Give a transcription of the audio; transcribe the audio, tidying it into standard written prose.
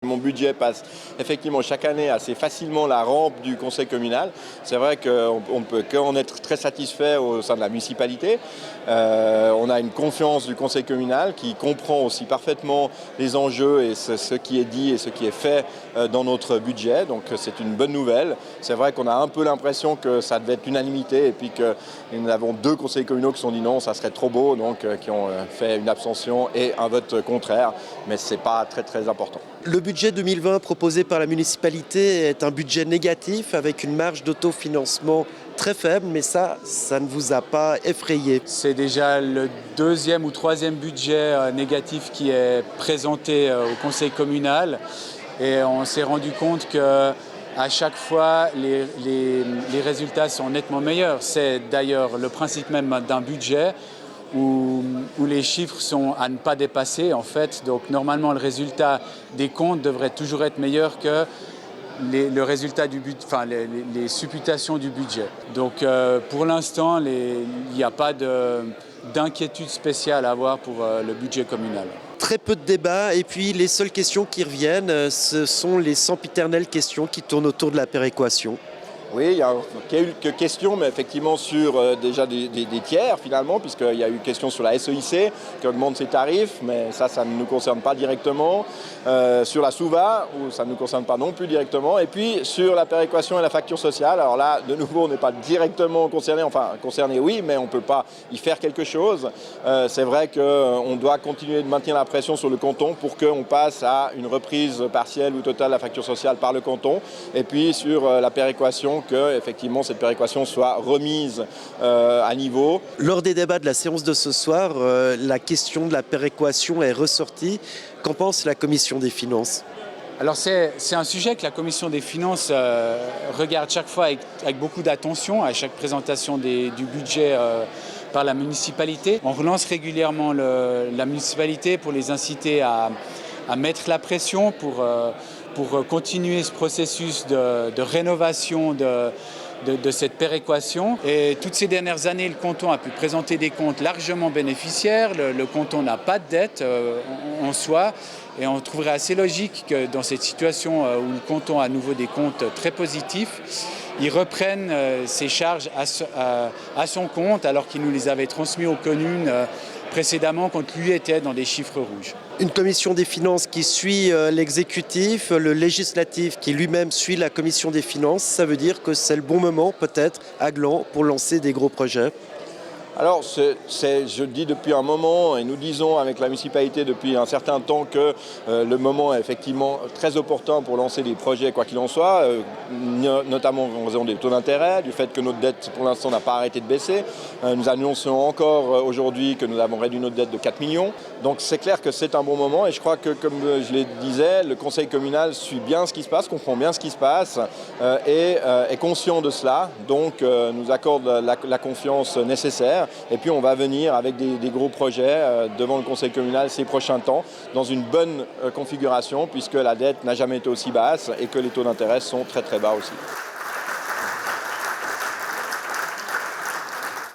mon budget passe effectivement chaque année assez facilement la rampe du conseil communal. C'est vrai qu'on ne peut qu'en être très satisfait au sein de la municipalité. On a une confiance du conseil communal qui comprend aussi parfaitement les enjeux et ce qui est dit et ce qui est fait dans notre budget. Donc c'est une bonne nouvelle. C'est vrai qu'on a un peu l'impression que ça devait être unanimité et puis que nous avons 2 conseils communaux qui se sont dit non, ça serait trop beau, donc qui ont fait une abstention et un vote contraire, mais ce n'est pas très très important. Le budget 2020 proposé par la municipalité est un budget négatif avec une marge d'autofinancement très faible, mais ça ne vous a pas effrayé? C'est déjà le 2e ou 3e budget négatif qui est présenté au conseil communal et on s'est rendu compte que à chaque fois, les résultats sont nettement meilleurs. C'est d'ailleurs le principe même d'un budget où les chiffres sont à ne pas dépasser, en fait. Donc, normalement, le résultat des comptes devrait toujours être meilleur que le résultat du budget, enfin, les supputations du budget. Donc, pour l'instant, il n'y a pas d'inquiétude spéciale à avoir pour le budget communal. Très peu de débats et puis les seules questions qui reviennent, ce sont les sempiternelles questions qui tournent autour de la péréquation. Oui, il y a quelques questions, mais effectivement sur déjà des tiers finalement, puisqu'il y a eu question sur la SEIC qui augmente ses tarifs, mais ça ne nous concerne pas directement. Sur la SOUVA, où ça ne nous concerne pas non plus directement. Et puis sur la péréquation et la facture sociale, alors là, de nouveau, on n'est pas directement concerné, enfin concerné oui, mais on ne peut pas y faire quelque chose. C'est vrai qu'on doit continuer de maintenir la pression sur le canton pour qu'on passe à une reprise partielle ou totale de la facture sociale par le canton. Et puis sur la péréquation, que effectivement cette péréquation soit remise à niveau. Lors des débats de la séance de ce soir, la question de la péréquation est ressortie. Qu'en pense la Commission des finances? Alors c'est un sujet que la Commission des finances regarde chaque fois avec beaucoup d'attention à chaque présentation du budget par la municipalité. On relance régulièrement la municipalité pour les inciter à mettre la pression pour continuer ce processus de rénovation de cette péréquation. Et toutes ces dernières années, le canton a pu présenter des comptes largement bénéficiaires. Le canton n'a pas de dette en soi. Et on trouverait assez logique que dans cette situation où le canton a à nouveau des comptes très positifs, il reprenne ses charges à son compte alors qu'il nous les avait transmis aux communes précédemment quand lui était dans des chiffres rouges. Une commission des finances qui suit l'exécutif, le législatif qui lui-même suit la commission des finances, ça veut dire que c'est le bon moment peut-être à Gland pour lancer des gros projets? Alors, je dis depuis un moment, et nous disons avec la municipalité depuis un certain temps que le moment est effectivement très opportun pour lancer des projets, quoi qu'il en soit, notamment en raison des taux d'intérêt, du fait que notre dette, pour l'instant, n'a pas arrêté de baisser. Nous annonçons encore aujourd'hui que nous avons réduit notre dette de 4 millions. Donc, c'est clair que c'est un bon moment, et je crois que, comme je le disais, le conseil communal suit bien ce qui se passe, comprend bien ce qui se passe, et est conscient de cela, donc nous accorde la confiance nécessaire. Et puis on va venir avec des gros projets devant le conseil communal ces prochains temps, dans une bonne configuration, puisque la dette n'a jamais été aussi basse et que les taux d'intérêt sont très très bas aussi.